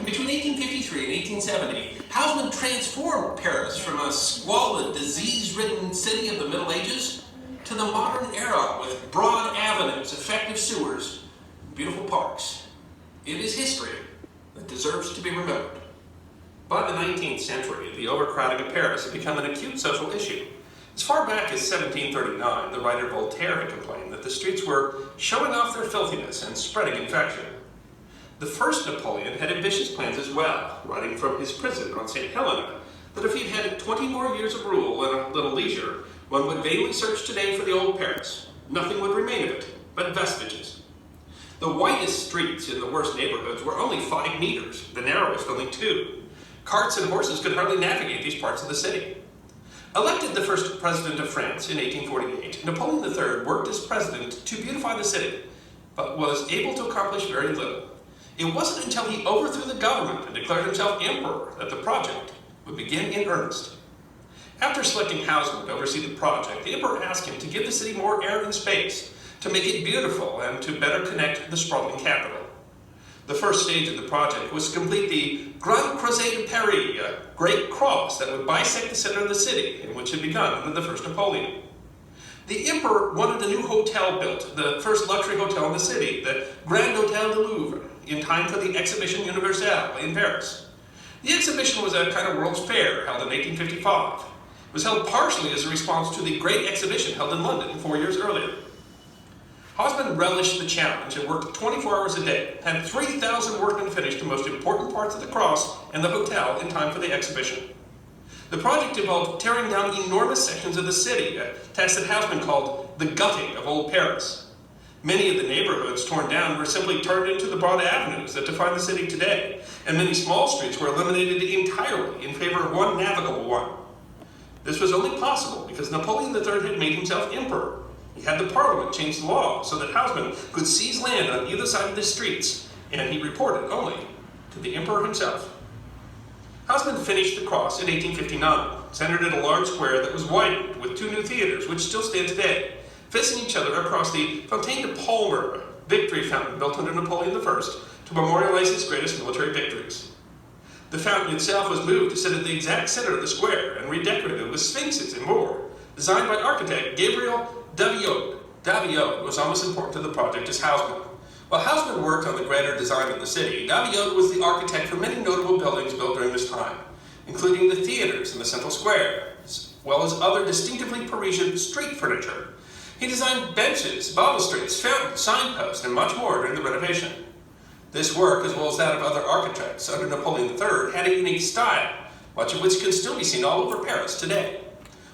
Between 1853 and 1870, Haussmann transformed Paris from a squalid, disease-ridden city of the Middle Ages to the modern era with broad avenues, effective sewers, and beautiful parks. It is history that deserves to be remembered. By the 19th century, the overcrowding of Paris had become an acute social issue. As far back as 1739, the writer Voltaire had complained that the streets were showing off their filthiness and spreading infection. The first Napoleon had ambitious plans as well, writing from his prison on St. Helena, that if he'd had 20 more years of rule and a little leisure, one would vainly search today for the old Paris. Nothing would remain of it, but vestiges. The widest streets in the worst neighborhoods were only 5 meters, the narrowest only 2. Carts and horses could hardly navigate these parts of the city. Elected the first president of France in 1848, Napoleon III worked as president to beautify the city, but was able to accomplish very little. It wasn't until he overthrew the government and declared himself emperor that the project would begin in earnest. After selecting Haussmann to oversee the project, the emperor asked him to give the city more air and space, to make it beautiful and to better connect the sprawling capital. The first stage of the project was to complete the Grand Croisée de Paris, a great cross that would bisect the center of the city, and which had begun under the first Napoleon. The emperor wanted a new hotel built, the first luxury hotel in the city, the Grand Hôtel de Louvre, in time for the Exhibition Universelle in Paris. The exhibition was a kind of World's Fair held in 1855. It was held partially as a response to the Great Exhibition held in London 4 years earlier. Haussmann relished the challenge and worked 24 hours a day, had 3,000 workmen finish the most important parts of the cross and the hotel in time for the exhibition. The project involved tearing down enormous sections of the city, a task that Haussmann called the gutting of old Paris. Many of the neighborhoods torn down were simply turned into the broad avenues that define the city today, and many small streets were eliminated entirely in favor of one navigable one. This was only possible because Napoleon III had made himself emperor. He had the parliament change the law so that Haussmann could seize land on either side of the streets, and he reported only to the emperor himself. Haussmann finished the cross in 1859, centered in a large square that was widened with 2 new theaters, which still stand today, facing each other across the Fontaine de Palmer, a victory fountain built under Napoleon I to memorialize his greatest military victories. The fountain itself was moved to sit at the exact center of the square and redecorated with sphinxes and more, designed by architect Gabriel Daviod. Daviod was almost as important to the project as Haussmann. While Haussmann worked on the grander design of the city, Daviod was the architect for many notable buildings built during this time, including the theaters in the central square, as well as other distinctively Parisian street furniture. He designed benches, balustrades, fountains, signposts, and much more during the renovation. This work, as well as that of other architects under Napoleon III, had a unique style, much of which can still be seen all over Paris today.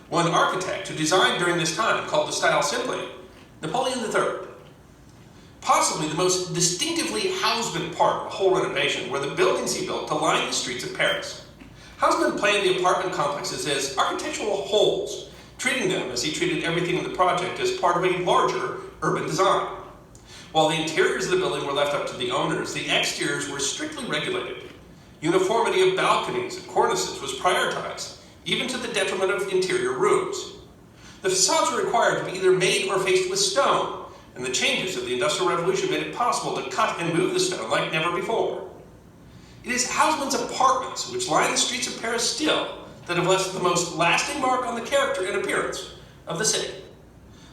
One architect who designed during this time called the style simply Napoleon III. Possibly the most distinctively Haussmann part of the whole renovation were the buildings he built to line the streets of Paris. Haussmann planned the apartment complexes as architectural wholes, treating them as he treated everything in the project as part of a larger urban design. While the interiors of the building were left up to the owners, the exteriors were strictly regulated. Uniformity of balconies and cornices was prioritized, even to the detriment of interior rooms. The facades were required to be either made or faced with stone, and the changes of the Industrial Revolution made it possible to cut and move the stone like never before. It is Haussmann's apartments, which line the streets of Paris still, that have left the most lasting mark on the character and appearance of the city.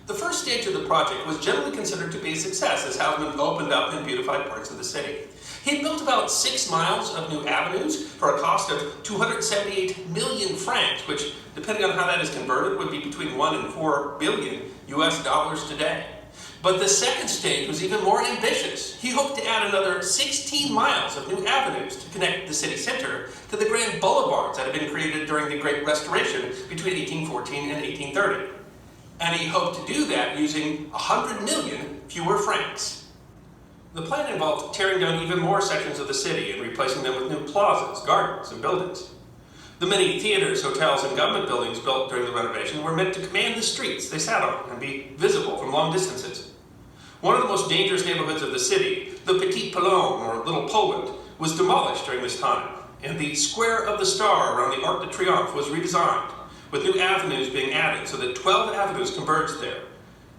The first stage of the project was generally considered to be a success as Haussmann opened up and beautified parts of the city. He built about 6 miles of new avenues for a cost of 278 million francs, which, depending on how that is converted, would be between 1 and 4 billion US dollars today. But the second stage was even more ambitious. He hoped to add another 16 miles of new avenues to connect the city center to the grand boulevards that had been created during the Great Restoration between 1814 and 1830. And he hoped to do that using 100 million fewer francs. The plan involved tearing down even more sections of the city and replacing them with new plazas, gardens, and buildings. The many theaters, hotels, and government buildings built during the renovation were meant to command the streets they sat on and be visible from long distances. One of the most dangerous neighborhoods of the city, the Petit Pologne, or Little Poland, was demolished during this time, and the Square of the Star around the Arc de Triomphe was redesigned, with new avenues being added so that 12 avenues converged there.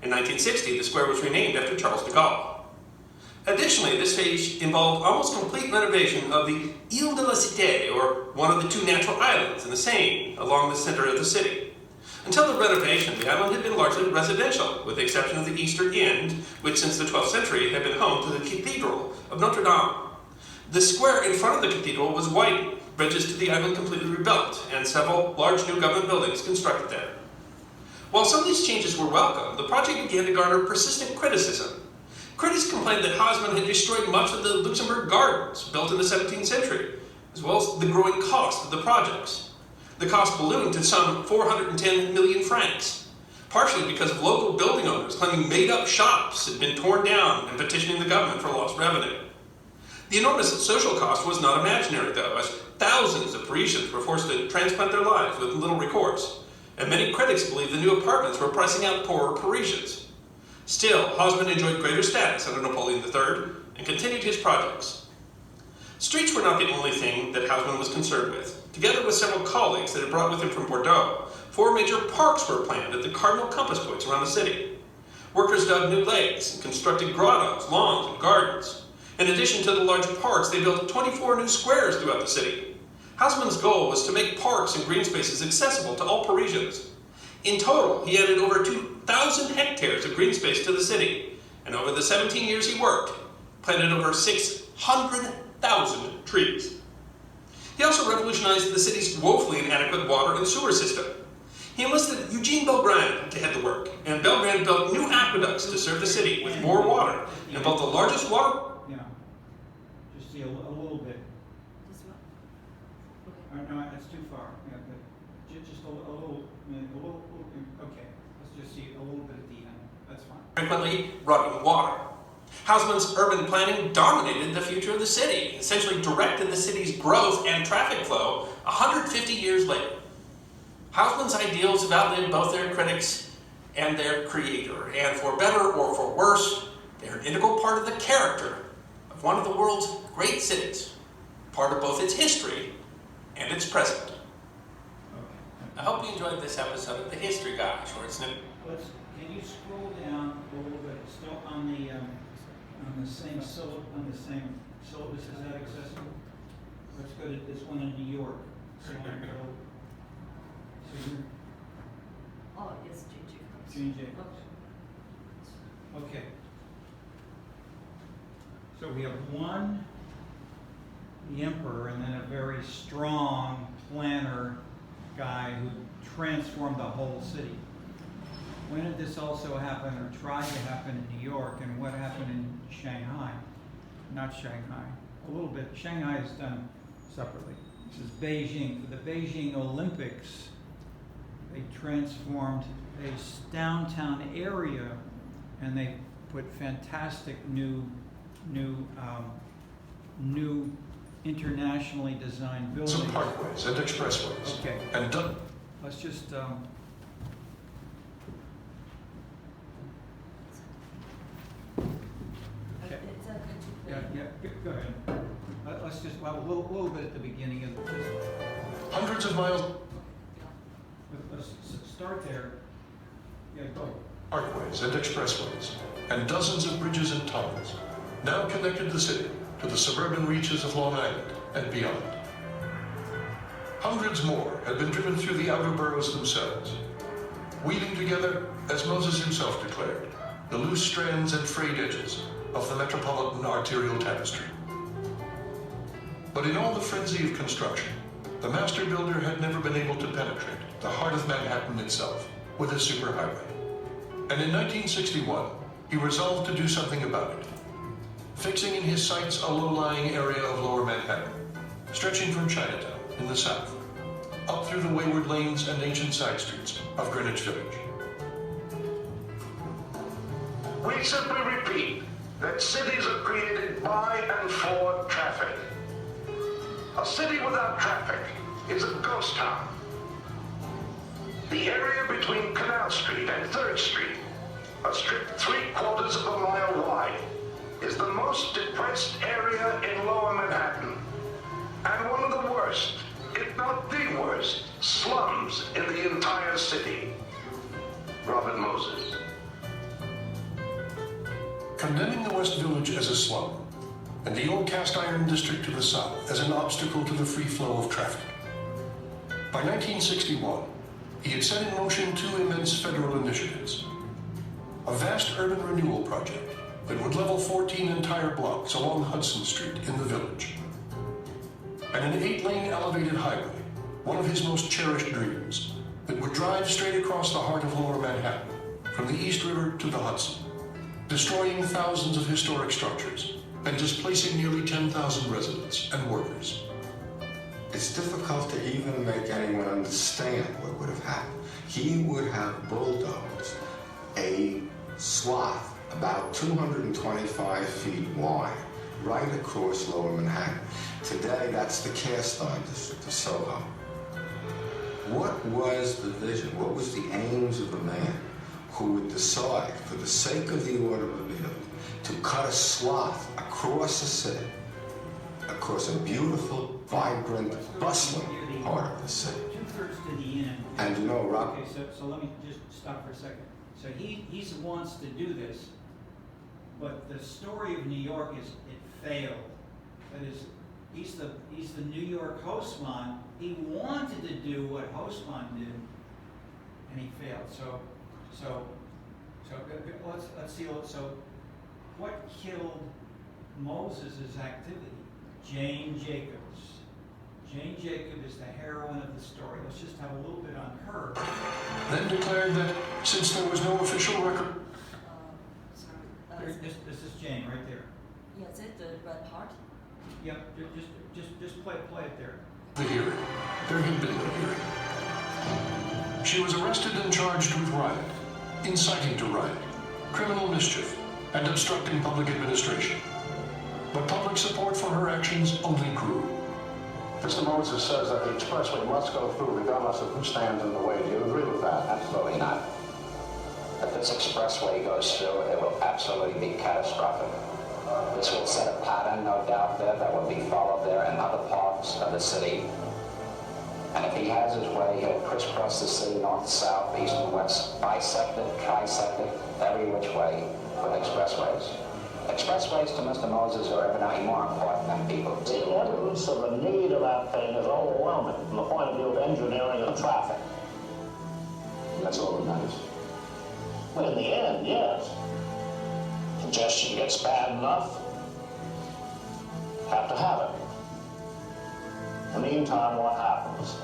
In 1960, the square was renamed after Charles de Gaulle. Additionally, this phase involved almost complete renovation of the Ile de la Cité, or one of the two natural islands in the Seine, along the center of the city. Until the renovation, the island had been largely residential, with the exception of the eastern end, which since the 12th century had been home to the Cathedral of Notre Dame. The square in front of the cathedral was widened, bridges to the island completely rebuilt, and several large new government buildings constructed there. While some of these changes were welcome, the project began to garner persistent criticism. Critics complained that Haussmann had destroyed much of the Luxembourg gardens, built in the 17th century, as well as the growing cost of the projects. The cost ballooned to some 410 million francs, partially because of local building owners claiming made-up shops had been torn down and petitioning the government for lost revenue. The enormous social cost was not imaginary, though, as thousands of Parisians were forced to transplant their lives with little recourse, and many critics believed the new apartments were pricing out poorer Parisians. Still, Haussmann enjoyed greater status under Napoleon III and continued his projects. Streets were not the only thing that Haussmann was concerned with. Together with several colleagues that had brought with him from Bordeaux, 4 major parks were planned at the cardinal compass points around the city. Workers dug new lakes and constructed grottos, lawns, and gardens. In addition to the large parks, they built 24 new squares throughout the city. Haussmann's goal was to make parks and green spaces accessible to all Parisians. In total, he added over 2,000 hectares of green space to the city, and over the 17 years he worked, planted over 600,000 trees. He also revolutionized the city's woefully inadequate water and sewer system. He enlisted Eugene Belgrand to head the work, and Belgrand built new aqueducts to serve the city with more water, and built the largest water... Yeah, just see a little bit. No, that's too far. Yeah, but just a little, okay. Let's just see a little bit at the end. That's fine. Frequently running water. Haussmann's urban planning dominated the future of the city, essentially directed the city's growth and traffic flow 150 years later. Haussmann's ideals have outlived both their critics and their creator, and for better or for worse, they're an integral part of the character of one of the world's great cities, part of both its history and its present. I hope you enjoyed this episode of the History Guy, short snippet. Can you scroll down a little bit? Still on the same syllabus. Is that accessible? Let's go to this one in New York. Oh, yes, JJ. Okay. So we have one, the emperor, and then a very strong planner guy who transformed the whole city. When did this also happen, or tried to happen, in New York, and what happened in Shanghai? Not Shanghai. A little bit. Shanghai is done separately. This is Beijing. For the Beijing Olympics, they transformed a downtown area, and they put fantastic new internationally designed buildings. Some parkways and expressways. Okay. And done. Let's just okay. Go ahead. Let's just a little bit at the beginning of this. Hundreds of miles. Let's start there. Yeah, go. Parkways and expressways, and dozens of bridges and tunnels, now connected the city to the suburban reaches of Long Island and beyond. Hundreds more had been driven through the outer boroughs themselves, weaving together, as Moses himself declared, the loose strands and frayed edges of the metropolitan arterial tapestry. But in all the frenzy of construction, the master builder had never been able to penetrate the heart of Manhattan itself with his superhighway. And in 1961, he resolved to do something about it, fixing in his sights a low-lying area of lower Manhattan, stretching from Chinatown in the south, up through the wayward lanes and ancient side streets of Greenwich Village. We simply repeat that cities are created by and for traffic. A city without traffic is a ghost town. The area between Canal Street and 3rd Street, a strip 3/4 of a mile wide, is the most depressed area in lower Manhattan, and one of the worst, if not the worst, slums in the entire city. Robert Moses. Condemning the West Village village as a slum, and the old cast iron district to the south as an obstacle to the free flow of traffic. By 1961, he had set in motion two immense federal initiatives. A vast urban renewal project that would level 14 entire blocks along Hudson Street in the village. And an 8-lane elevated highway, one of his most cherished dreams, that would drive straight across the heart of Lower Manhattan, from the East River to the Hudson, destroying thousands of historic structures and displacing nearly 10,000 residents and workers. It's difficult to even make anyone understand what would have happened. He would have bulldozed a swath about 225 feet wide right across Lower Manhattan. Today, that's the cast iron district of Soho. What was the vision? What was the aims of a man who would decide, for the sake of the automobile, to cut a swath across the city, across a beautiful, vibrant, bustling part of the city? Two-thirds to the end. And you know, Rob... Okay, so let me just stop for a second. So he wants to do this, but the story of New York is it failed. That is, he's the New York Haussmann. He wanted to do what Haussmann did, and he failed. So let's see. So what killed Moses' activity? Jane Jacobs. Jane Jacob is the heroine of the story. Let's just have a little bit on her. Then declared that since there was no official record... This is Jane right there. Yeah, is it the red part? Yep, just play it there. The hearing. There had been no hearing. She was arrested and charged with riot, inciting to riot, criminal mischief, and obstructing public administration. But public support for her actions only grew. Mr. Moses says that the expressway must go through regardless of who stands in the way. Do you agree with that? Absolutely not. If this expressway goes through, it will absolutely be catastrophic. This will set a pattern, no doubt, there that will be followed there in other parts of the city. And if he has his way, he'll crisscross the city north, south, east, and west, bisected, trisected, every which way with expressways. Expressways to Mr. Moses are evidently more important than people The do. evidence of the need of that thing is overwhelming from the point of view of engineering and traffic. That's all that matters. Well, in the end, yes. Congestion gets bad enough, have to have it. In the meantime, what happens?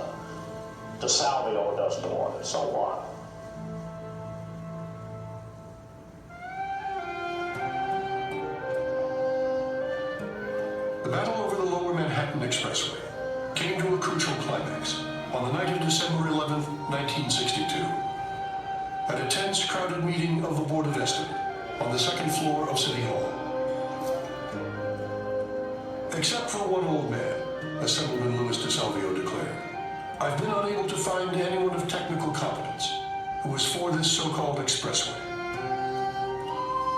DeSalvio doesn't want it, so what? The battle over the Lower Manhattan Expressway came to a crucial climax on the night of December 11, 1962, at a tense, crowded meeting of the Board of Estimate on the second floor of City Hall. Except for one old man, Assemblyman Louis DeSalvio declared, I've been unable to find anyone of technical competence who was for this so-called expressway.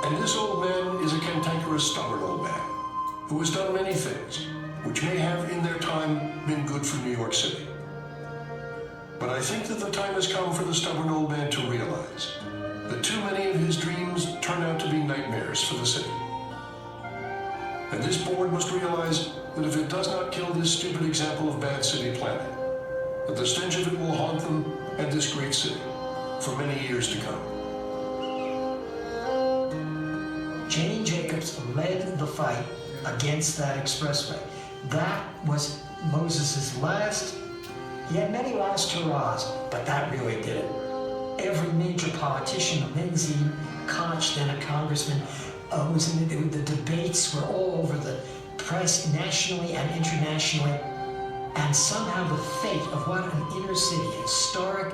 And this old man is a cantankerous, stubborn old man who has done many things which may have in their time been good for New York City. But I think that the time has come for the stubborn old man to realize that too many of his dreams turn out to be nightmares for the city. And this board must realize that if it does not kill this stupid example of bad city planning, that the stench of it will haunt them and this great city for many years to come. Jane Jacobs led the fight against that expressway. That was Moses's last. He had many last hurrahs, but that really did it. Every major politician, Lindsay, Koch, then a congressman, was in the debates were all over the press, nationally and internationally. And somehow the fate of what an inner city, historic,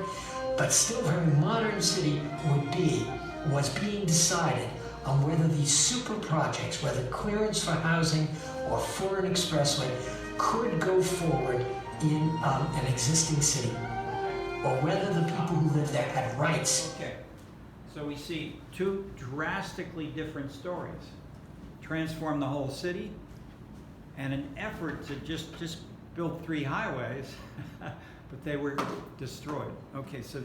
but still very modern city would be, was being decided on whether these super projects, whether clearance for housing or for an expressway, could go forward in an existing city, or whether the people who live there had rights. Okay, so we see two drastically different stories. Transform the whole city, and an effort to just build 3 highways, but they were destroyed. Okay, so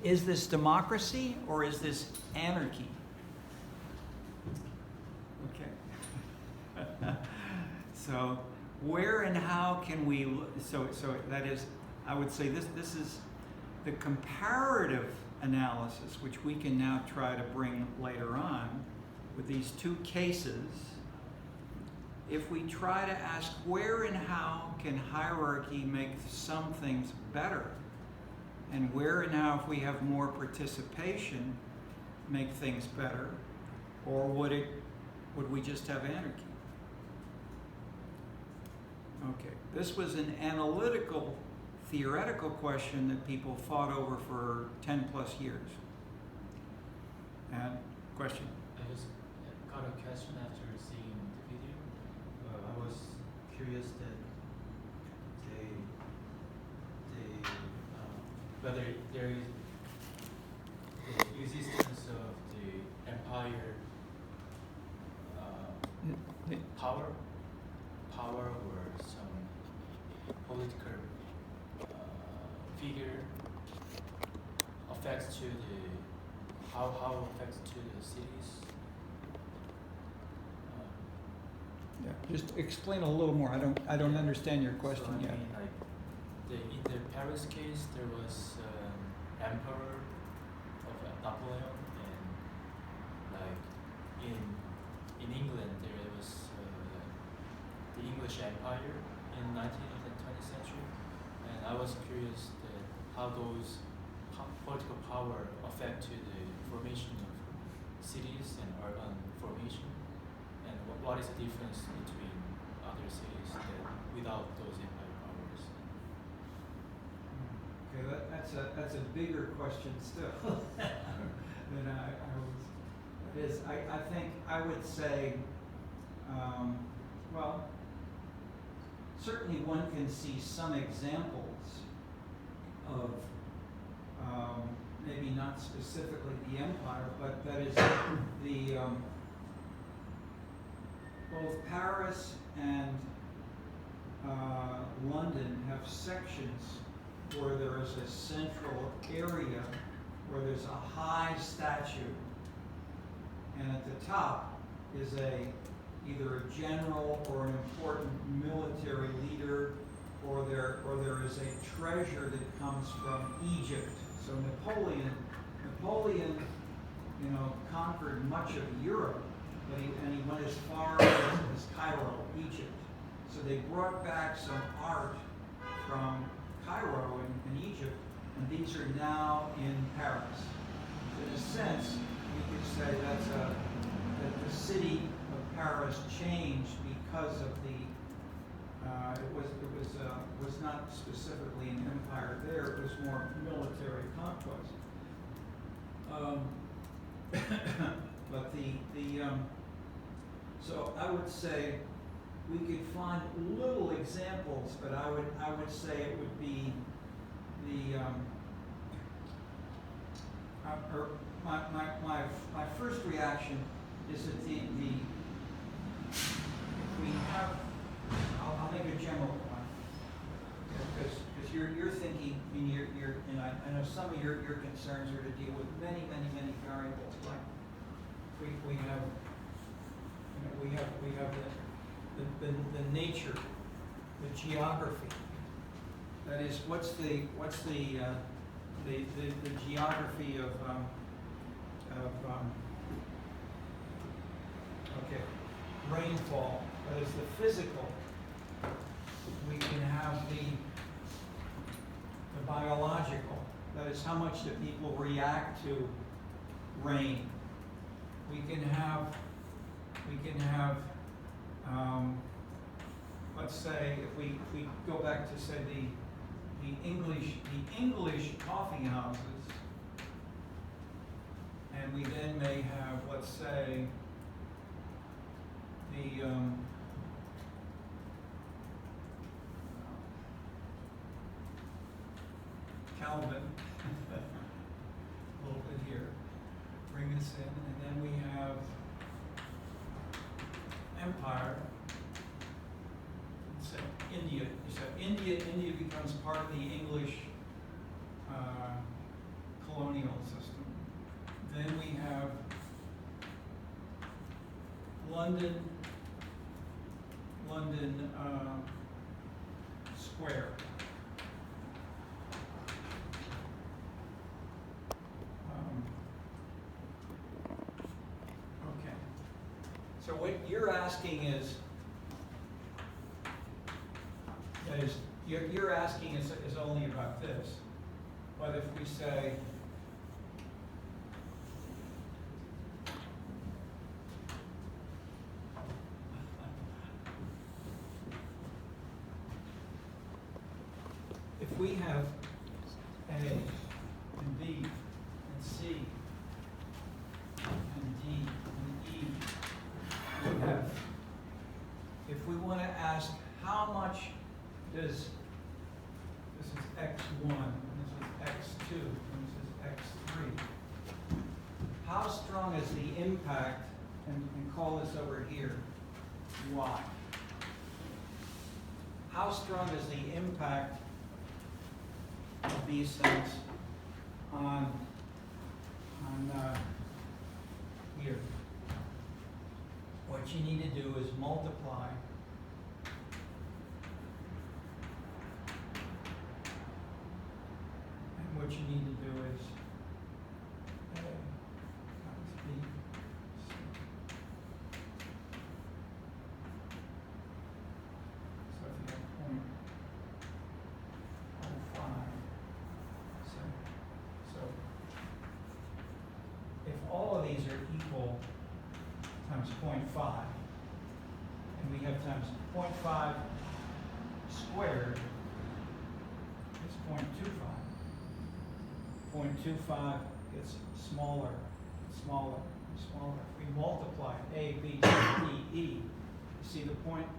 is this democracy or is this anarchy? So where and how can we, so that is, I would say this is the comparative analysis, which we can now try to bring later on with these two cases. If we try to ask where and how can hierarchy make some things better, and where and how, if we have more participation, make things better, or would we just have anarchy? Okay, this was an analytical, theoretical question that people fought over for 10 plus years. And question? I just got a question after seeing the video. I was curious that whether there is the existence of the empire power or some political figure affects to the how affects to the cities. Yeah, just explain a little more. I don't understand your question So I yet. mean, like in the Paris case, there was emperor of Napoleon, and like in England there was the English Empire in 19th and 20th century, and I was curious that how those political power affect to the formation of cities and urban formation, and what is the difference between other cities that without those empire powers. Okay, that's a bigger question still than I was. It is. I think I would say, well, certainly one can see some examples of maybe not specifically the empire, but that is the both Paris and London have sections where there is a central area where there's a high statue, and at the top is either a general or an important military leader, or there is a treasure that comes from Egypt. So Napoleon, conquered much of Europe, and he went as far as Cairo, Egypt. So they brought back some art from Cairo in Egypt, and these are now in Paris. So in a sense, you could say that the city of Paris changed because of the it was not specifically an empire there, it was more military conquest. But so I would say we could find little examples, but I would say it would be my first reaction is that we have, I'll make a general one, because you're thinking, and I know some of your concerns are to deal with many variables. Like we have the nature, the geography. That is, what's the geography of rainfall. That is the physical. We can have the biological. That is, how much do people react to rain. We can have let's say if we go back to say the English coffee houses, and we then may have, let's say, the Calvin, a little bit here, bring us in, and then we have Empire. Let's say India. So India becomes part of the English colonial system. Then we have London London Square. Okay. So what you're asking is, that is, you're asking is only about this. But if we say, if we have A and B and C and D and E and F, if we want to ask how much does, this is X1, and this is X2, and this is X3, how strong is the impact, and call this over here Y. How strong is the impact of these things on here? What you need to do is multiply and what you need to do is A times B, C. So if you have 0.05, so if all of these are equal times 0.5, and we have times 0.5 squared is 0.25. 0.25 gets smaller, smaller, smaller. If we multiply A, B, C, D, E, you see the point?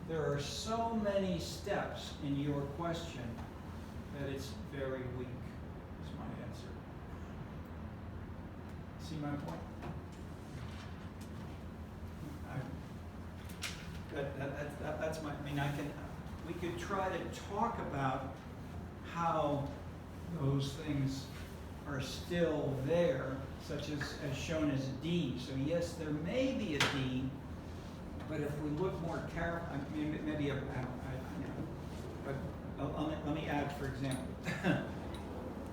There are so many steps in your question that it's very weak, is my answer. See my point? That's my, I mean, we could try to talk about how those things are still there, such as shown as D. So yes, there may be a D, but if we look more carefully, I mean, maybe but let me add, for example,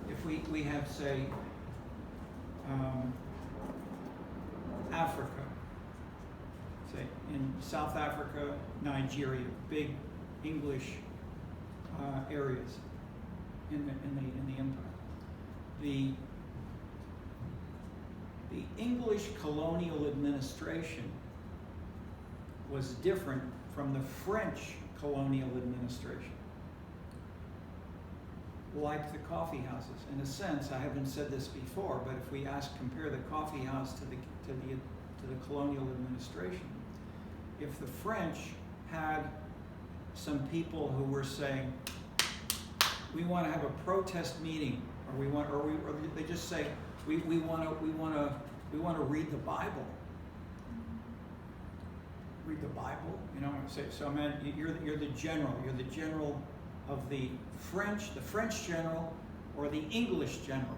if we have, say, Africa, say in South Africa, Nigeria, big English areas in the empire. The English colonial administration was different from the French colonial administration. Like the coffee houses, in a sense, I haven't said this before, but if we compare the coffee house to the colonial administration, if the French had some people who were saying, we want to have a protest meeting, or they just say, we want to read the Bible. Read the Bible, you know. So man, you're the general. You're the general of the French general, or the English general.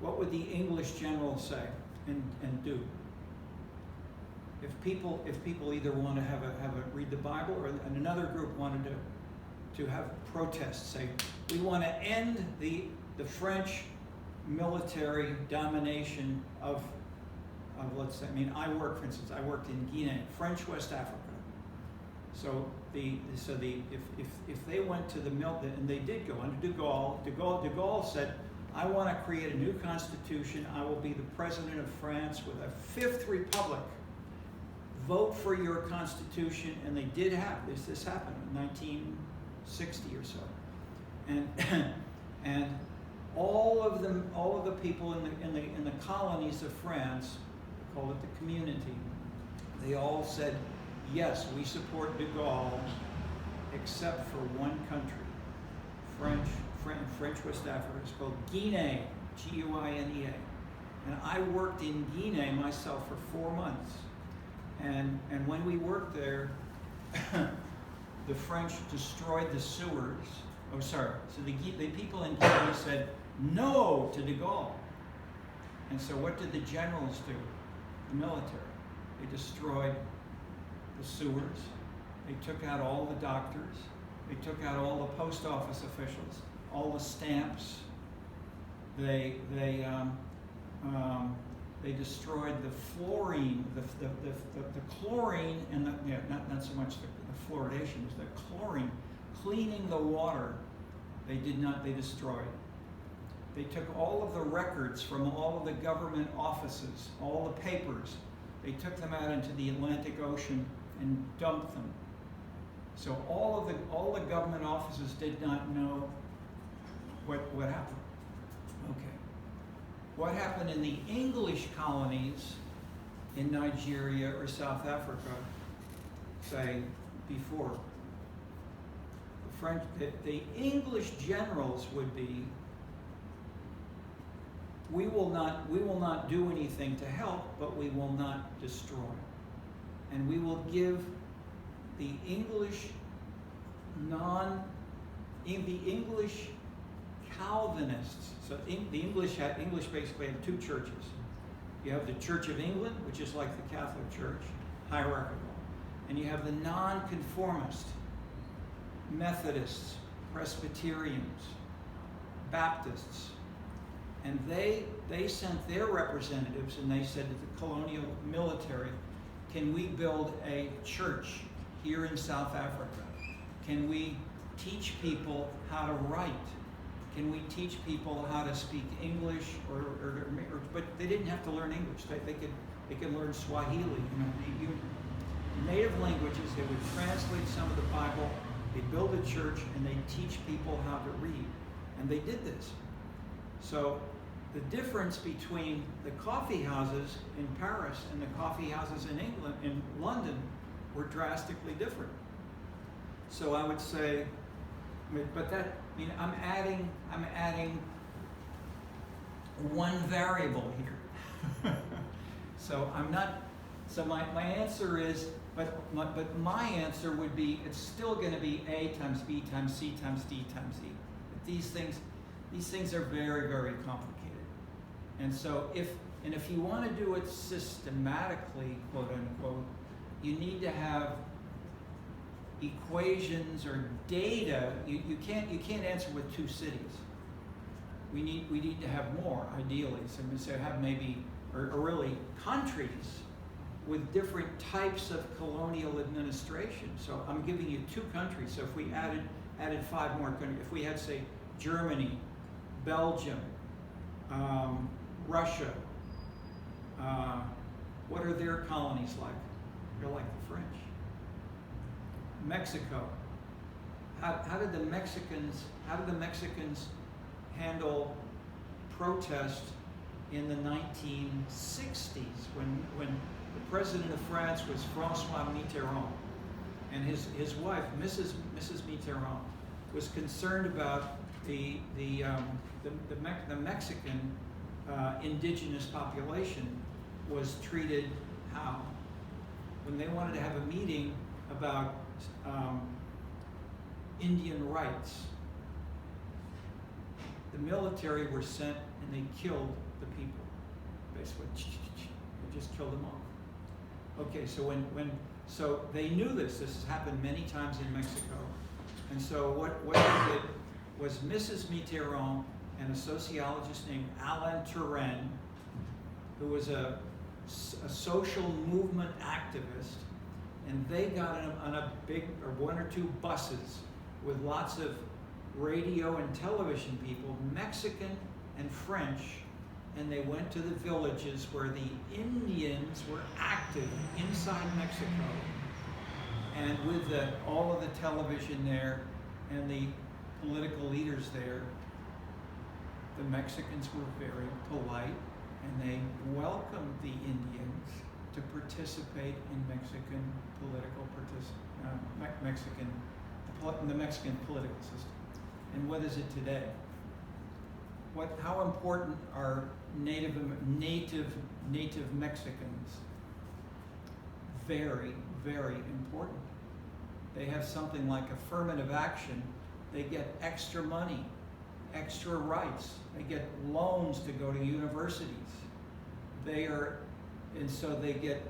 What would the English general say and do? If people either want to have a read the Bible, or another group wanted to have protests, say, we want to end the French military domination of let's say, I mean, for instance, I worked in Guinea, French West Africa. So if they went to the and they did go under de Gaulle said, I want to create a new constitution. I will be the president of France with a fifth republic. Vote for your constitution, and they did have this. This happened in 1960 or so, and all of the people in the colonies of France, call it the community, they all said, yes, we support de Gaulle, except for one country, French West Africa. It's called Guinea, Guinea. And I worked in Guinea myself for 4 months. And when we worked there, the French destroyed the sewers. Oh, sorry. So the people in Guinea said no to de Gaulle. And so what did the generals do? The military. They destroyed sewers. They took out all the doctors. They took out all the post office officials, all the stamps. They destroyed the fluorine, the chlorine, and not so much the fluoridation, it was the chlorine, cleaning the water. They destroyed. They took all of the records from all of the government offices, all the papers. They took them out into the Atlantic Ocean and dumped them. So all the government offices did not know what happened. Okay. What happened in the English colonies in Nigeria or South Africa, say, before? The English generals would be, we will not do anything to help, but we will not destroy. And we will give the English Calvinists, so the English basically have two churches. You have the Church of England, which is like the Catholic Church, hierarchical. And you have the nonconformist, Methodists, Presbyterians, Baptists. And they sent their representatives and they said to the colonial military, can we build a church here in South Africa? Can we teach people how to write? Can we teach people how to speak English? But they didn't have to learn English. They could learn Swahili. Native languages. They would translate some of the Bible. They build a church and they teach people how to read. And they did this. So the difference between the coffee houses in Paris and the coffee houses in England, in London, were drastically different. So I would say, but that, I'm adding one variable here. So my answer is, but my answer would be, it's still going to be A times B times C times D times E. But these things are very, very complicated. And so if you want to do it systematically, quote unquote, you need to have equations or data. You can't answer with two cities. We need to have more, ideally. So have maybe or really countries with different types of colonial administration. So I'm giving you two countries. So if we added five more countries, if we had, say, Germany, Belgium, Russia, what are their colonies like? They're like the French. Mexico. How did the Mexicans handle protest in the 1960s when the president of France was François Mitterrand, and his wife, Mrs. Mitterrand, was concerned about the Mexican indigenous population was treated how? When they wanted to have a meeting about Indian rights, the military were sent and they killed the people. Basically, they just killed them off. Okay, so so they knew this. This has happened many times in Mexico. And so what they did was Mrs. Mitterrand and a sociologist named Alain Touraine, who was a social movement activist, and they got on a big, or one or two buses with lots of radio and television people, Mexican and French, and they went to the villages where the Indians were active inside Mexico. And with all of the television there and the political leaders there, the Mexicans were very polite and they welcomed the Indians to participate in the Mexican political system. And what is it today? How important are native Mexicans? Very, very important. They have something like affirmative action. They get extra money, extra rights. They get loans to go to universities. And so they get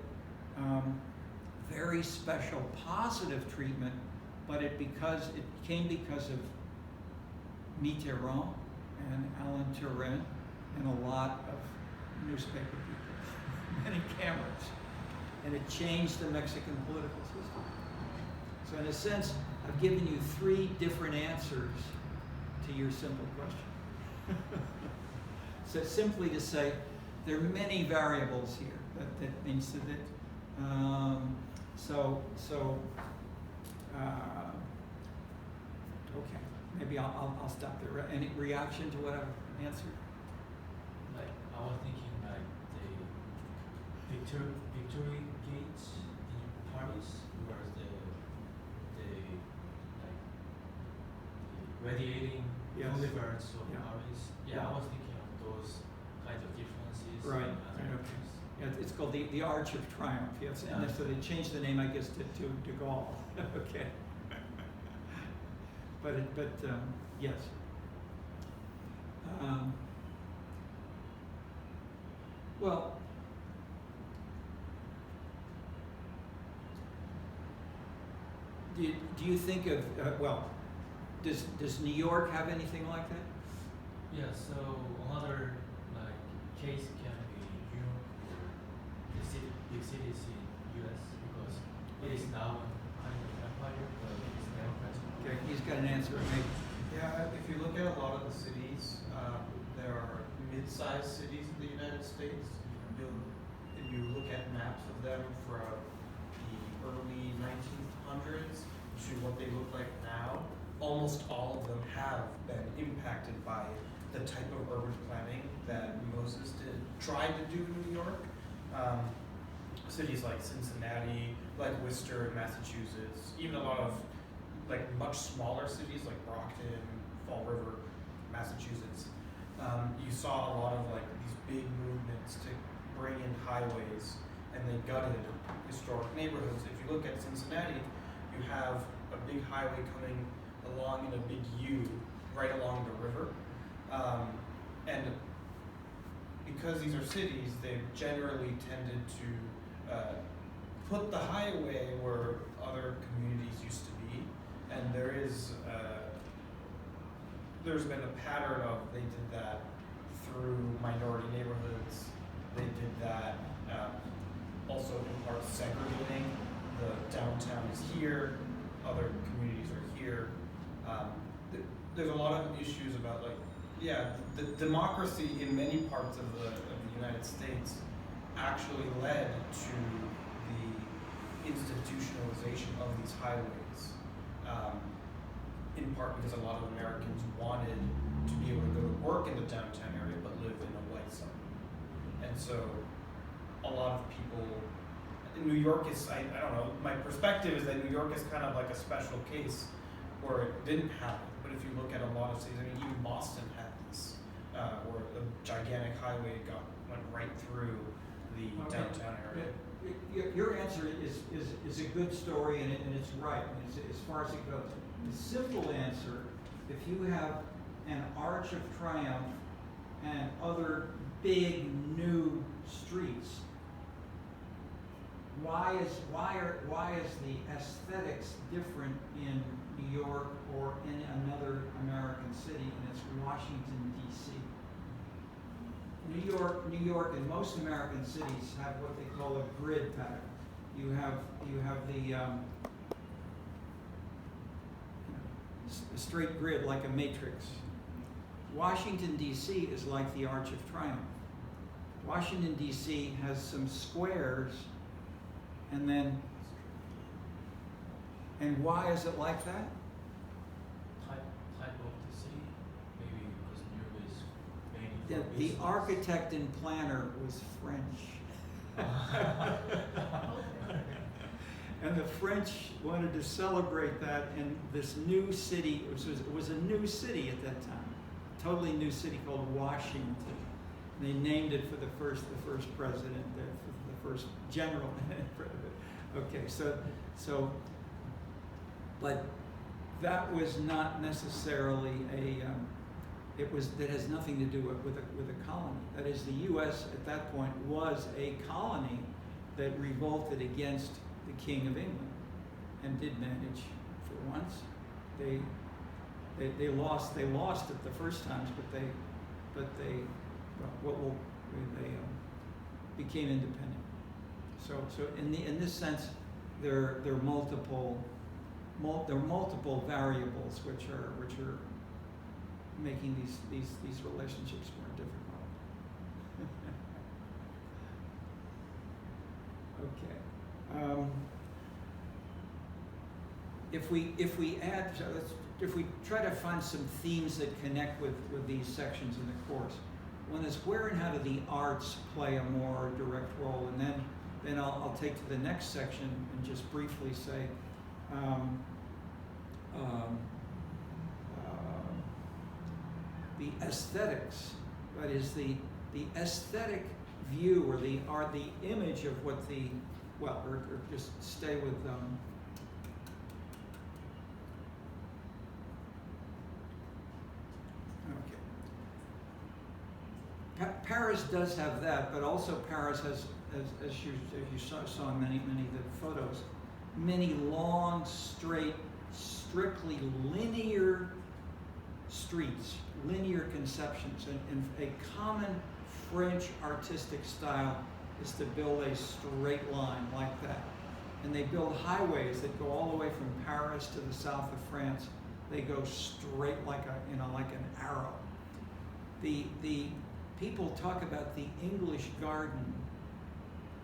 very special positive treatment, but it came because of Mitterrand and Alan Turin and a lot of newspaper people, many cameras, and it changed the Mexican political system. So in a sense, I've given you 3 different answers to your simple question. So simply to say, there are many variables here. That means that okay, maybe I'll stop there. Any reaction to what I've answered? Like, I was thinking like the Victory Gate in Paris, where the radiating Yes. boulevards of Yeah. Paris. Yeah, Yeah. I was thinking of those kinds of differences. Right. in other Okay. countries. Yeah, it's called the Arch of Triumph. Yes, and so they changed the name, I guess, to De Gaulle. Okay. But yes. Well, do you think of does New York have anything like that? Yeah, so another like case can be New York or big cities in US because it is now kind of empire, but it is democratic. Okay, he's got an answer. Maybe. Yeah, if you look at a lot of the cities, there are mid-sized cities in the United States. If you look at maps of them from the early 1900s to what they look like now, almost all of them have been impacted by the type of urban planning that Moses tried to do in New York. Cities like Cincinnati, like Worcester, Massachusetts, even a lot of like much smaller cities like Brockton, Fall River, Massachusetts. You saw a lot of like these big movements to bring in highways, and they gutted historic neighborhoods. If you look at Cincinnati, you have a big highway coming along in a big U right along the river. And because these are cities, they've generally tended to put the highway where other communities used to be. And there's been a pattern of they did that through minority neighborhoods. They did that also in part segregating. The downtown is here, other communities are here. There's a lot of issues about the democracy in many parts of the United States actually led to the institutionalization of these highways. In part because a lot of Americans wanted to be able to go to work in the downtown area but live in a white suburb. And so a lot of people, New York is, I don't know, my perspective is that New York is kind of like a special case where it didn't happen. But if you look at a lot of cities, I mean, even Boston had this, where the gigantic highway went right through the downtown area. Your answer is a good story, and it's right as far as it goes. The simple answer, if you have an Arch of Triumph and other big new streets, why is the aesthetics different in New York or in another American city? And it's Washington, D.C. New York and most American cities have what they call a grid pattern. You have the straight grid like a matrix. Washington, D.C. is like the Arch of Triumph. Washington, D.C. has some squares, and why is it like that? Type of the city, maybe because New York is mainly for The business. architect and planner was French. And the French wanted to celebrate that in this new city. It was a new city at that time, totally new city called Washington. They named it for the first president, the first general. Okay, so, but that was not necessarily that has nothing to do with a colony. That is, the U.S. at that point was a colony that revolted against the King of England, and did manage for once. They lost it the first times, but they became independent. So in this sense, there are multiple variables which are making these relationships more difficult. Okay. If we try to find some themes that connect with these sections in the course, one is where and how do the arts play a more direct role, and then I'll take to the next section and just briefly say the aesthetics, that is the aesthetic view or the image of what or just stay with Paris does have that, but also Paris has, as you saw in many of the photos, many long, straight, strictly linear streets, linear conceptions, and a common French artistic style is to build a straight line like that. And they build highways that go all the way from Paris to the south of France. They go straight like an arrow. The people talk about the English garden.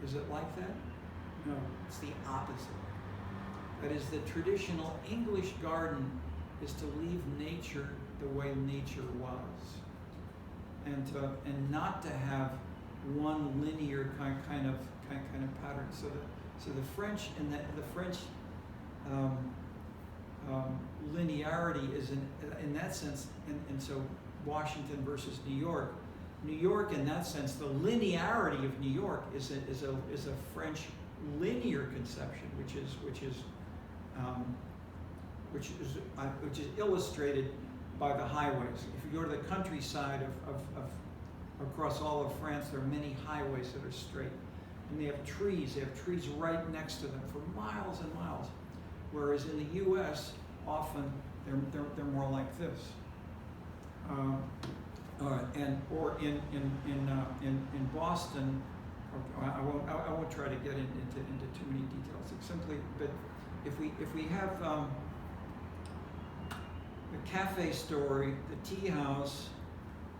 Is it like that? No, it's the opposite. That is, the traditional English garden is to leave nature the way nature was, and not to have one linear kind of pattern. So the French linearity is in that sense, and so Washington versus New York. New York, in that sense, the linearity of New York is a French linear conception, which is illustrated by the highways. If you go to the countryside of across all of France, there are many highways that are straight, and they have trees. They have trees right next to them for miles and miles. Whereas in the U.S., often they're more like this. Or in Boston, I won't try to get into too many details. It's simply, but if we have the cafe story, the tea house,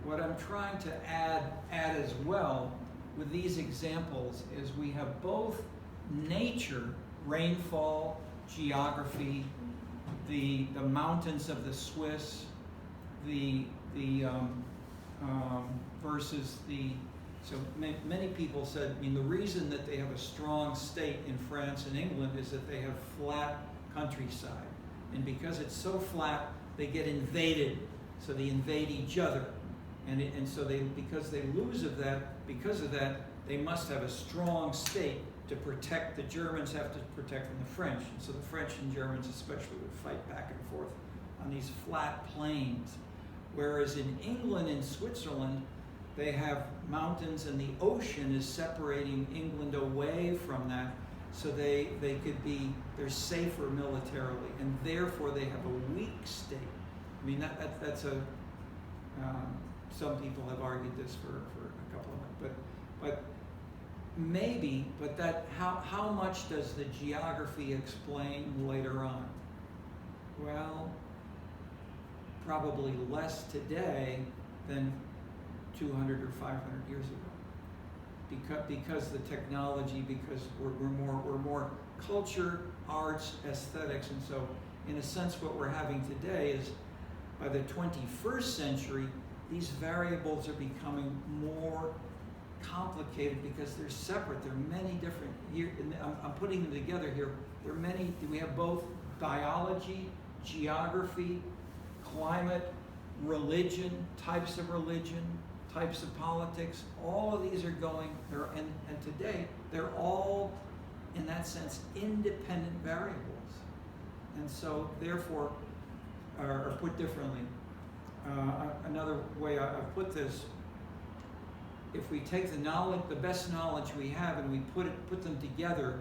what I'm trying to add as well with these examples is we have both nature, rainfall, geography, the mountains of the Swiss, versus so many people said, the reason that they have a strong state in France and England is that they have flat countryside. And because it's so flat, they get invaded, so they invade each other. And so because they lose because of that, they must have a strong state to protect. The Germans have to protect from the French. And so the French and Germans especially would fight back and forth on these flat plains. Whereas in England and Switzerland, they have mountains and the ocean is separating England away from that, so they're safer militarily, and therefore they have a weak state. That's some people have argued this for a couple of months, but how much does the geography explain later on? Well, probably less today than 200 or 500 years ago, because the technology, because we're more culture, arts, aesthetics, and so in a sense what we're having today is by the 21st century these variables are becoming more complicated because they're separate. There are many different. I'm putting them together here. There are many. We have both biology, geography, climate, religion, types of politics. All of these are going there, and today they're all, in that sense, independent variables, and so therefore are put differently. Another way I've put this: if we take the best knowledge we have, and we put them together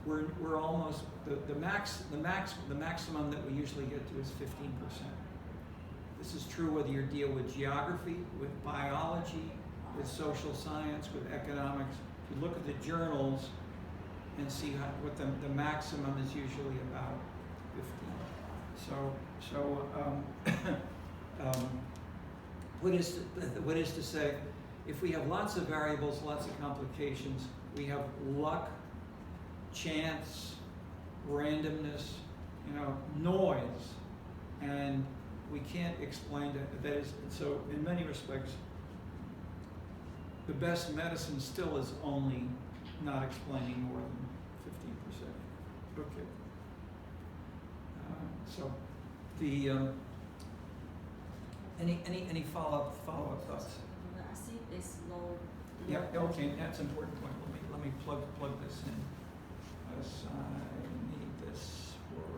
we're almost, the maximum that we usually get to is 15%. This is true whether you deal with geography, with biology, with social science, with economics. If you look at the journals and see what the maximum is usually about 15. What is to say, if we have lots of variables, lots of complications, we have luck, chance, randomness, noise, and we can't explain that is, so in many respects, the best medicine still is only not explaining more than 15%. Okay. So the any follow-up thoughts? I see it's low. Yeah. Okay. That's an important point. Let me plug this in. I need this for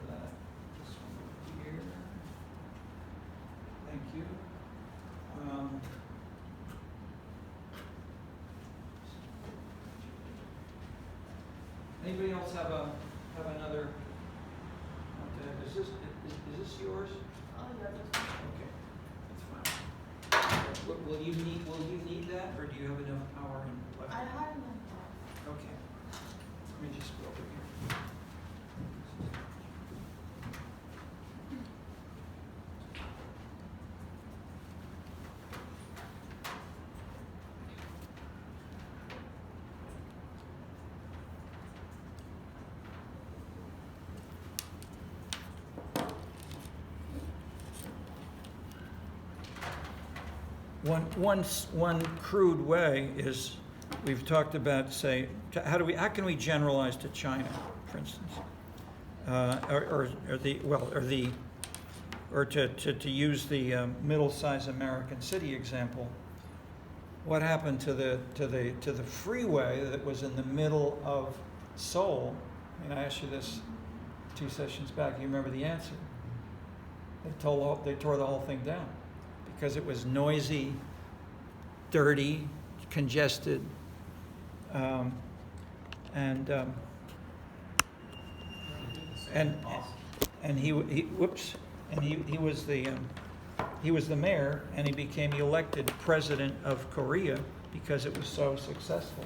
that. This one over here. Thank you. Anybody else have another? Is this yours? Oh, yeah, that's Okay, that's fine. Will you need that, or do you have enough power and left? I have enough. Okay. Let me just go over here. One crude way is, we've talked about, say, how can we generalize to China, for instance, to use the middle-sized American city example. What happened to the freeway that was in the middle of Seoul? And I asked you this 2 sessions back. You remember the answer? They tore the whole thing down because it was noisy, dirty, congested, and he was the mayor, and he became elected president of Korea because it was so successful.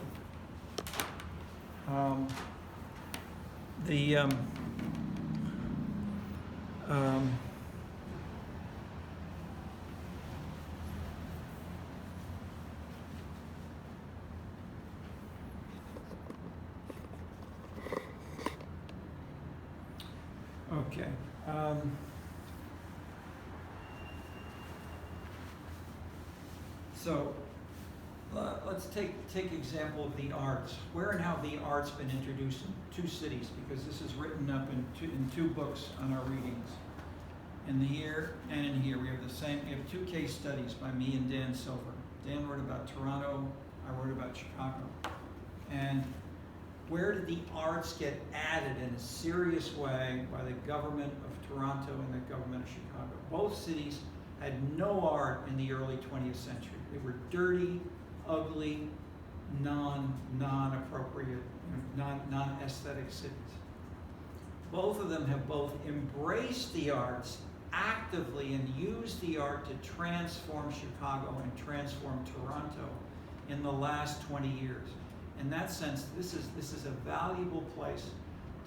Okay. So let's take example of the arts. Where and how the arts been introduced in 2 cities, because this is written up in two books on our readings. In here and in here, we have 2 case studies by me and Dan Silver. Dan wrote about Toronto, I wrote about Chicago. And where did the arts get added in a serious way by the government of Toronto and the government of Chicago? Both cities had no art in the early 20th century. They were dirty, ugly, non-appropriate, non-aesthetic cities. Both of them have both embraced the arts actively and used the art to transform Chicago and transform Toronto in the last 20 years. In that sense, this is a valuable place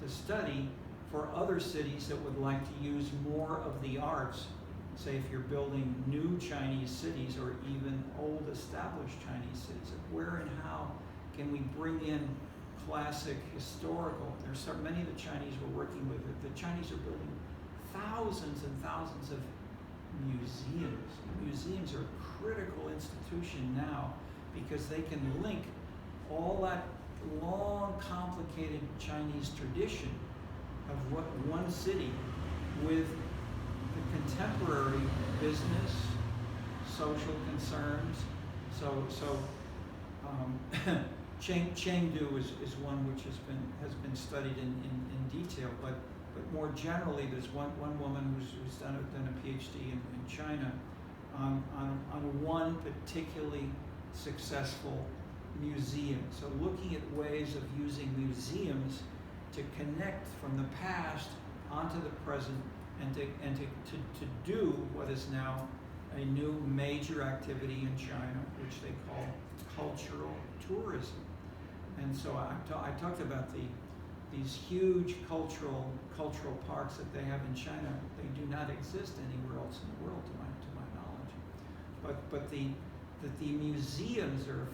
to study for other cities that would like to use more of the arts. Say if you're building new Chinese cities or even old established Chinese cities, where and how can we bring in classic historical? There's so many of the Chinese we're working with. The Chinese are building thousands and thousands of museums. Museums are a critical institution now because they can link all that long, complicated Chinese tradition of what one city with the contemporary business, social concerns. Chengdu is one which has been studied in detail, but more generally, there's one woman who's done a PhD in China on one particularly successful museum. So looking at ways of using museums to connect from the past onto the present and to do what is now a new major activity in China, which they call cultural tourism. And so I talked about these huge cultural parks that they have in China. They do not exist anywhere else in the world, to my knowledge. But the museums are a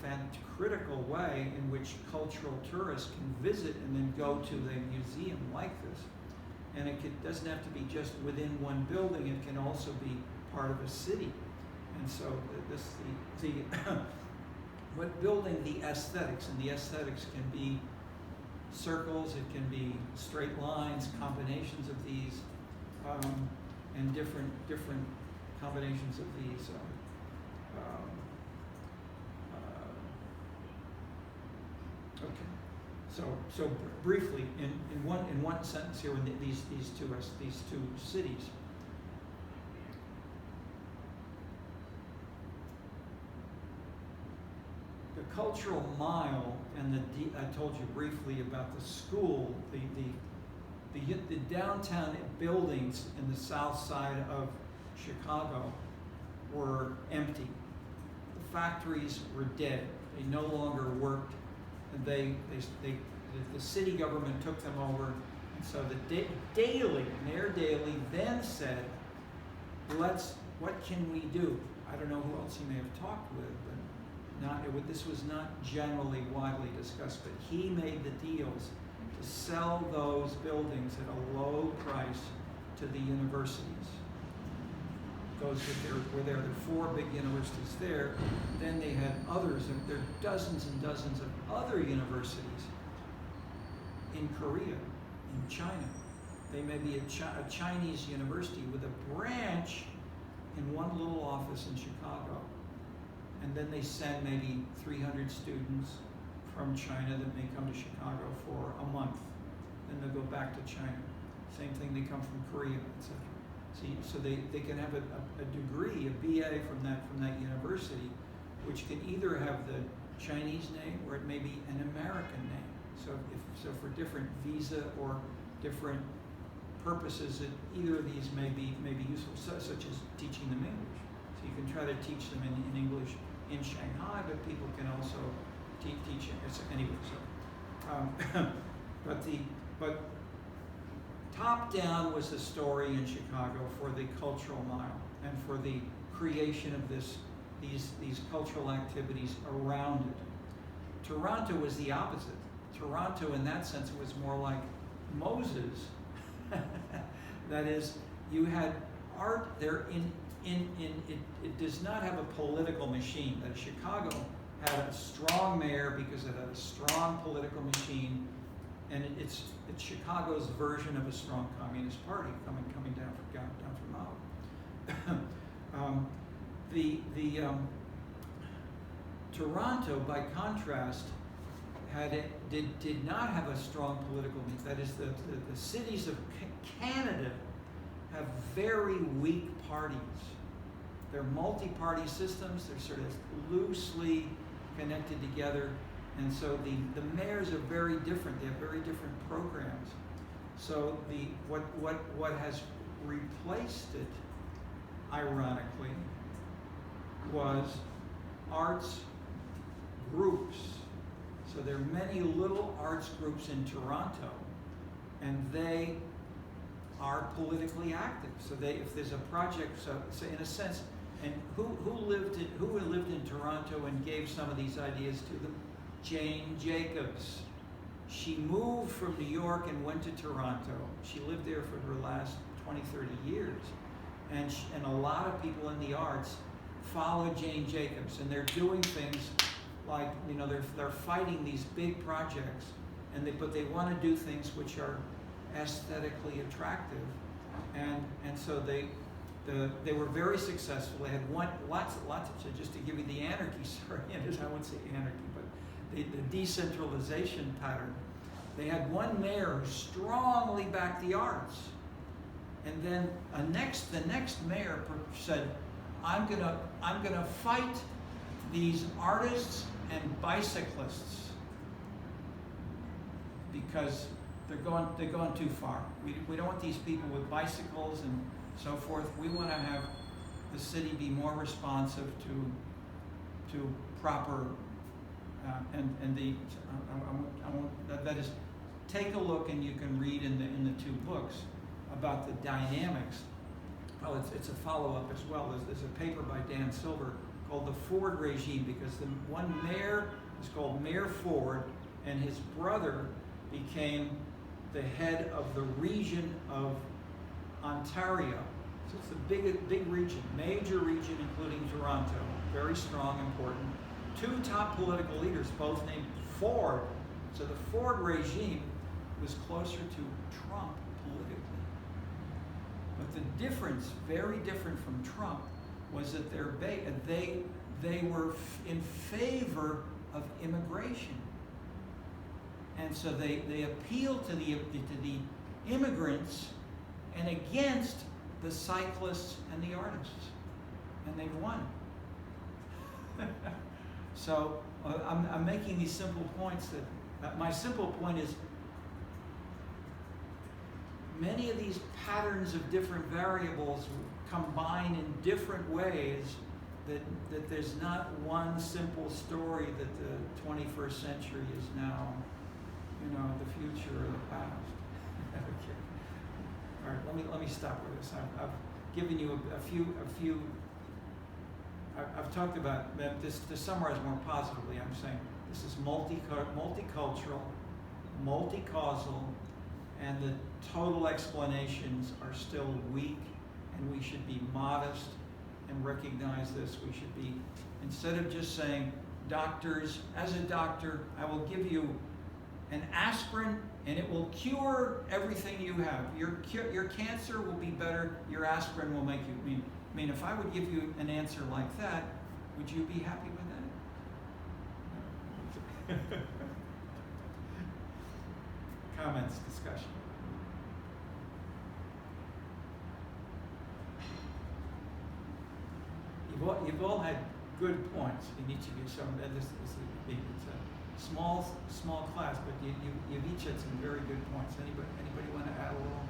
critical way in which cultural tourists can visit and then go to a museum like this. And it doesn't have to be just within one building. It can also be part of a city. And so what building the aesthetics, and the aesthetics can be circles, it can be straight lines, combinations of these, and different combinations of these. Okay, so briefly, in one sentence here, in these two cities. The cultural mile, and I told you briefly about the school, the downtown buildings in the south side of Chicago were empty. The factories were dead. They no longer worked. And the city government took them over. And so Mayor Daley then said, what can we do? I don't know who else he may have talked with, but this was not generally widely discussed, but he made the deals to sell those buildings at a low price to the universities. Were there are 4 big universities there. Then they had others, and there are dozens and dozens of other universities in Korea, in China. They may be a Chinese university with a branch in one little office in Chicago. And then they send maybe 300 students from China that may come to Chicago for a month. Then they'll go back to China. Same thing, they come from Korea, etc. So they can have a degree, a BA from that university, which can either have the Chinese name or it may be an American name. So for different visa or different purposes, that either of these may be useful, such as teaching them English. So you can try to teach them in English in Shanghai, but people can also teach it anyway. But top down was the story in Chicago for the cultural mile and for the creation of these cultural activities around it. Toronto was the opposite. Toronto, in that sense, was more like Moses. That is, you had art there it does not have a political machine. That Chicago had a strong mayor because it had a strong political machine, and it's Chicago's version of a strong communist party coming down from out. Toronto, by contrast, did not have a strong political machine. That is, the cities of Canada have very weak parties. They're multi-party systems. They're sort of loosely connected together. And so the mayors are very different. They have very different programs. So what has replaced it, ironically, was arts groups. So there are many little arts groups in Toronto, and they are politically active. So if there's a project, so in a sense, and who lived in Toronto and gave some of these ideas to them? Jane Jacobs. She moved from New York and went to Toronto. She lived there for her last 20, 30 years. And a lot of people in the arts follow Jane Jacobs, and they're doing things like, they're fighting these big projects, but they want to do things which are aesthetically attractive, and so they were very successful. They had lots of, just to give you the anarchy, sorry, I won't say anarchy, but the decentralization pattern. They had one mayor who strongly backed the arts, and then the next mayor said, I'm gonna fight these artists and bicyclists because they're going too far. We don't want these people with bicycles and so forth. We want to have the city be more responsive to proper and the that is, take a look, and you can read in the two books about the dynamics. Well, it's a follow-up as well. There's a paper by Dan Silver called The Ford Regime, because the one mayor is called Mayor Ford, and his brother became the head of the region of Ontario. So it's a big region, major region, including Toronto, very strong, important. Two top political leaders, both named Ford. So the Ford regime was closer to Trump politically. But the difference, very different from Trump, was that they were in favor of immigration. And so they appealed to the immigrants and against the cyclists and the artists. And they've won. So I'm making these simple points that my simple point is many of these patterns of different variables combine in different ways, that there's not one simple story that the 21st century is now, the future or the past. Okay. All right, let me stop with this. I've given you a few. I've talked about this to summarize more positively. I'm saying this is multicultural, multi-causal, and the total explanations are still weak, and we should be modest and recognize this. We should be, instead of just saying, doctors, as a doctor, I will give you an aspirin and it will cure everything you have. Your cancer will be better, your aspirin will make you, I mean, if I would give you an answer like that, would you be happy with that? Comments, discussion. You've all had good points in each of you. So it's a small class, but you've each had some very good points. Anybody want to add a little?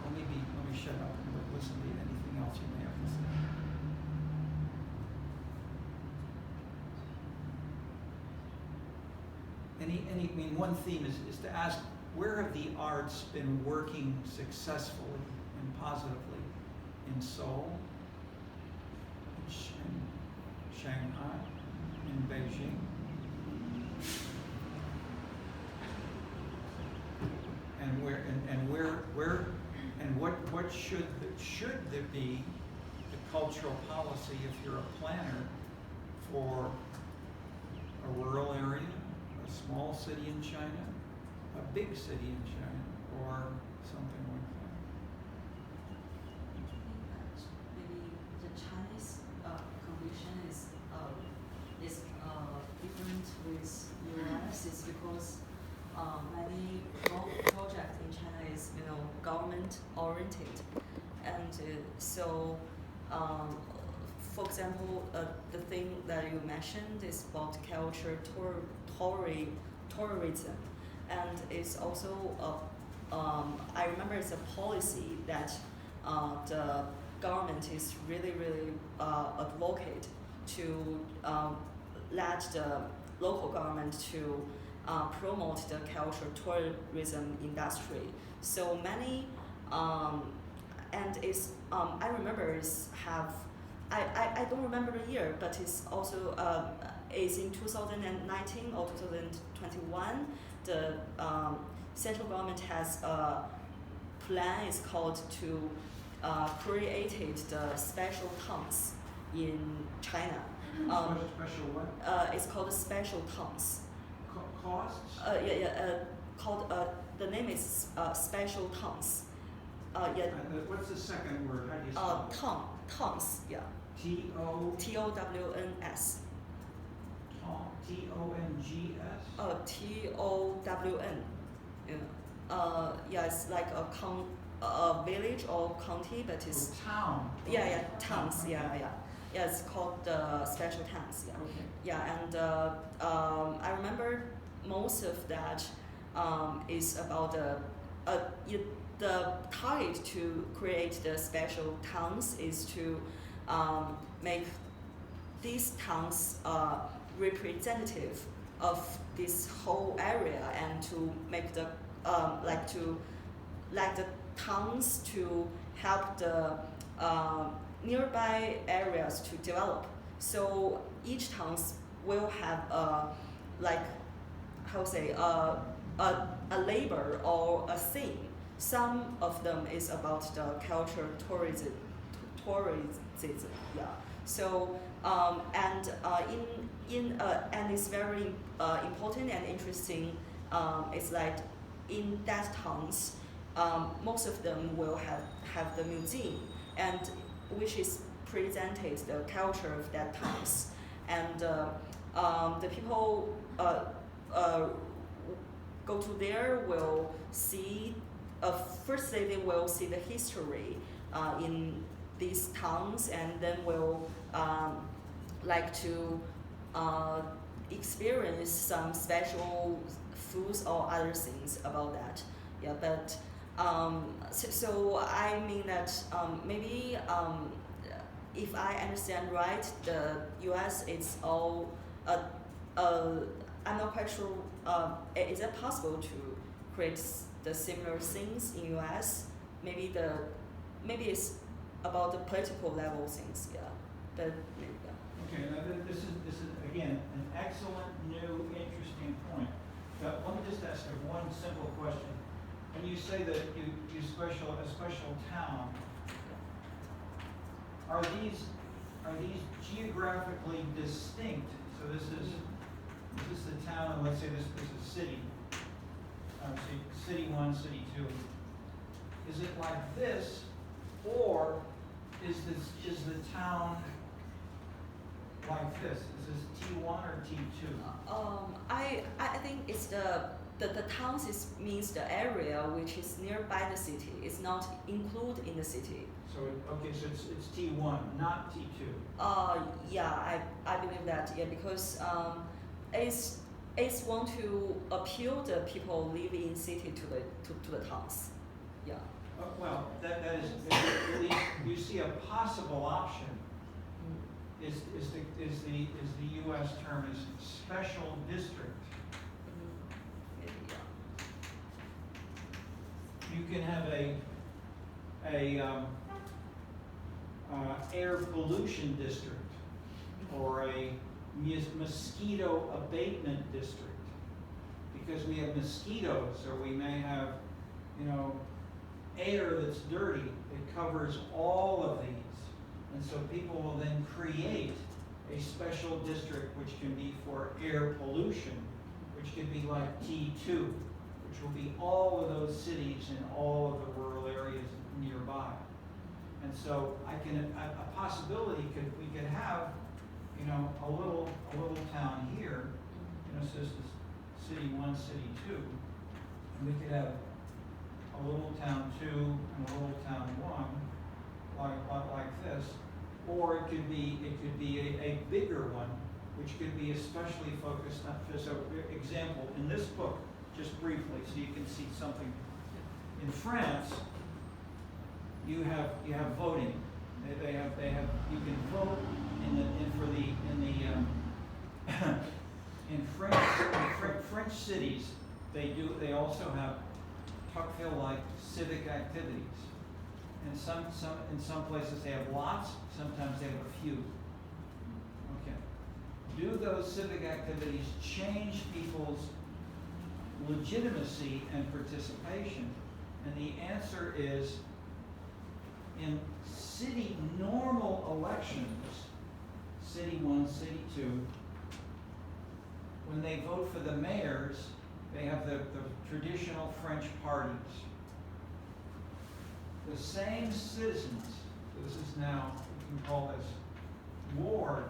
Let me shut up and listen to anything else you may have to say. One theme is to ask, where have the arts been working successfully and positively? In Seoul, in Shanghai, in Beijing. What should there be the cultural policy if you're a planner for a rural area, a small city in China, a big city in China, or something like that? I think that maybe the Chinese condition is different with US. It's because many projects in China is government oriented, and so for example, the thing that you mentioned is about culture tourism, and it's also I remember it's a policy that the government is really advocate to let the local government to promote the culture tourism industry. So many and it's I remember it's have I don't remember the year, but it's also is in 2019 or 2021 the central government has a plan is called to created the special towns in China. Special what? It's called special towns. Costs? Called the name is special towns. What's the second word? How do you spell it? Towns, yeah. T-O? T-O-W-N-S. T-O-N-G-S? T-O-W-N. Yeah, it's like a village or county, but it's... town. Yeah, towns, Okay. yeah. Yeah, it's called the special towns, yeah. Okay. Yeah, and I remember most of that is about the target to create the special towns is to make these towns representative of this whole area and to make the the towns to help the nearby areas to develop. So each towns will have a labor or a theme. Some of them is about the culture tourism, yeah. So and it's very important and interesting. It's like in that towns, most of them will have the museum, and which is presented the culture of that towns, and the people go to there will see. First, they will see the history in these towns, and then will like to experience some special foods or other things about that. Yeah, but so I mean that maybe if I understand right, the U.S. it's all I'm not quite sure. Is it possible to create the similar things in U.S.? Maybe it's about the political level things. Yeah, but maybe. Yeah. Okay, now this is again an excellent, new, interesting point. But let me just ask you one simple question. When you say that you a special town, are these geographically distinct? So this is the town, and let's say this is a city. City 1, City 2. Is it like this, or is the town like this? Is this T1 or T2? I think it's the towns means the area which is nearby the city. It's not included in the city. So it's T1, not T2. Yeah, I believe that. Yeah, because it's want to appeal the people living in city to the towns. Yeah. Well, that is at least you see a possible option. Is the U.S. term is special district. Maybe, yeah. You can have a air pollution district or a mosquito abatement district, because we have mosquitoes, or we may have, air that's dirty. It covers all of these. And so people will then create a special district which can be for air pollution, which could be like T2, which will be all of those cities and all of the rural areas nearby. And so a possibility we could have, a little town here, so this is City 1, City 2, and we could have a little town 2 and a little town 1, like this, or it could be a bigger one, which could be especially focused on. So, example in this book, just briefly, so you can see something. In France, you have voting. They have you can vote in French cities. They also have Tocqueville-like civic activities. And in some places they have lots, sometimes they have a few. Okay. Do those civic activities change people's legitimacy and participation? And the answer is, in city normal elections, City 1, City 2, when they vote for the mayors, they have the traditional French parties. The same citizens, this is now, we can call this ward,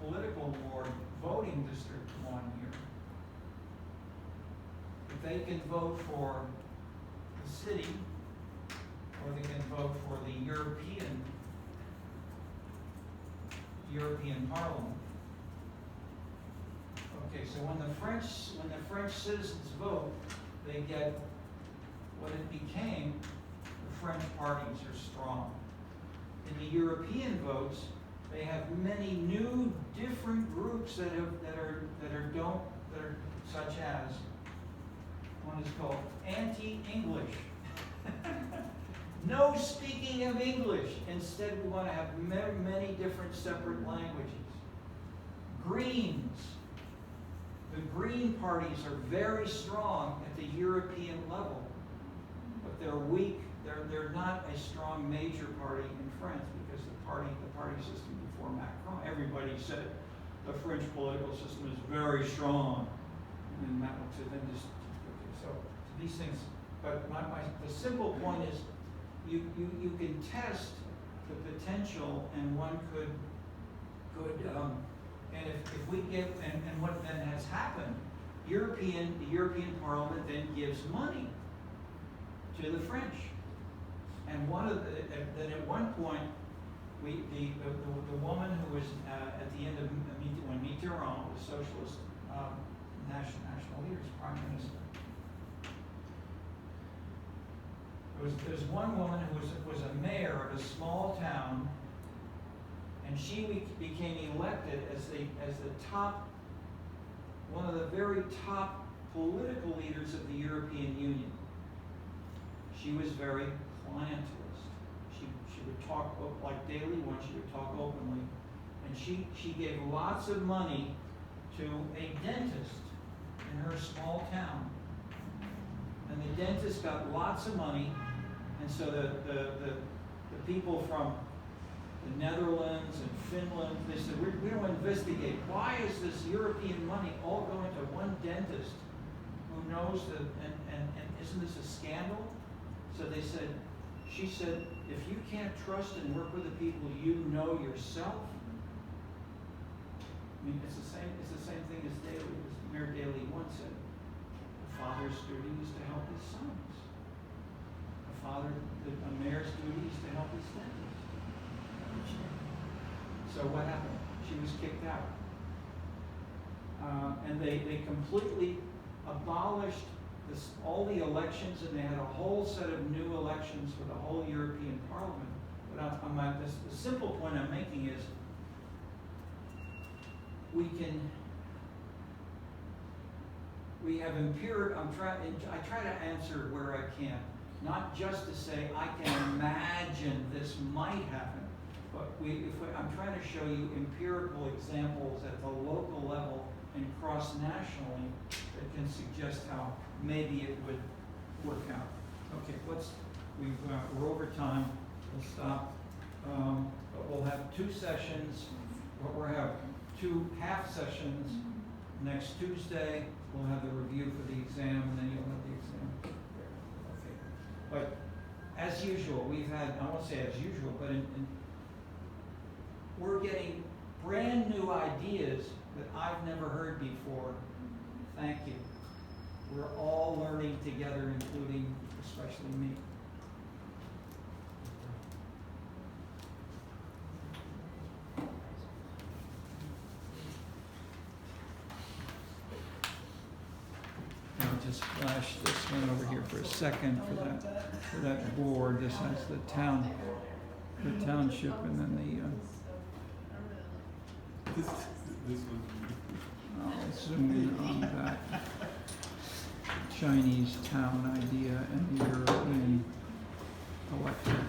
political ward, voting district 1 here. If they can vote for the city, or they can vote for the European Parliament. Okay, so when the French citizens vote, they get what it became, the French parties are strong. In the European votes, they have many new, different groups that are such as one is called anti-English. No speaking of English. Instead, we want to have many different separate languages. Greens. The Green parties are very strong at the European level, but they're weak. They're not a strong major party in France because the party system before Macron, everybody said the French political system is very strong. And then so these things. But the simple point is, you can test the potential, and one could and if we give and what then has happened, the European Parliament then gives money to the French, and then at one point the woman who was at the end of when Mitterrand was socialist national leaders, prime minister. There's one woman who was a mayor of a small town, and she became elected as the top, one of the very top political leaders of the European Union. She was very clientelist. She would talk like daily one. She would talk openly, and she gave lots of money to a dentist in her small town, and the dentist got lots of money. And so the people from the Netherlands and Finland, they said, we're going to investigate. Why is this European money all going to one dentist who knows that, and isn't this a scandal? So she said, if you can't trust and work with the people you know yourself, I mean, it's the same thing as Mayor Daley once said, a father's duty is to help his sons. A mayor's duty is to help his dentist. So what happened? She was kicked out. And they completely abolished all the elections, and they had a whole set of new elections for the whole European Parliament. But the simple point I'm making is we have I try to answer where I can. Not just to say, I can imagine this might happen, but I'm trying to show you empirical examples at the local level and cross-nationally that can suggest how maybe it would work out. Okay, we're over time. We'll stop. But we'll have 2 sessions. We'll have 2 half sessions next Tuesday. We'll have the review for the exam, and then you'll have the exam. But as usual, I won't say as usual, but we're getting brand new ideas that I've never heard before. Thank you. We're all learning together, including especially me. Just flash this one over here for a second for that board. This has the township, and then I'll zoom in on that Chinese town idea and the European electorate.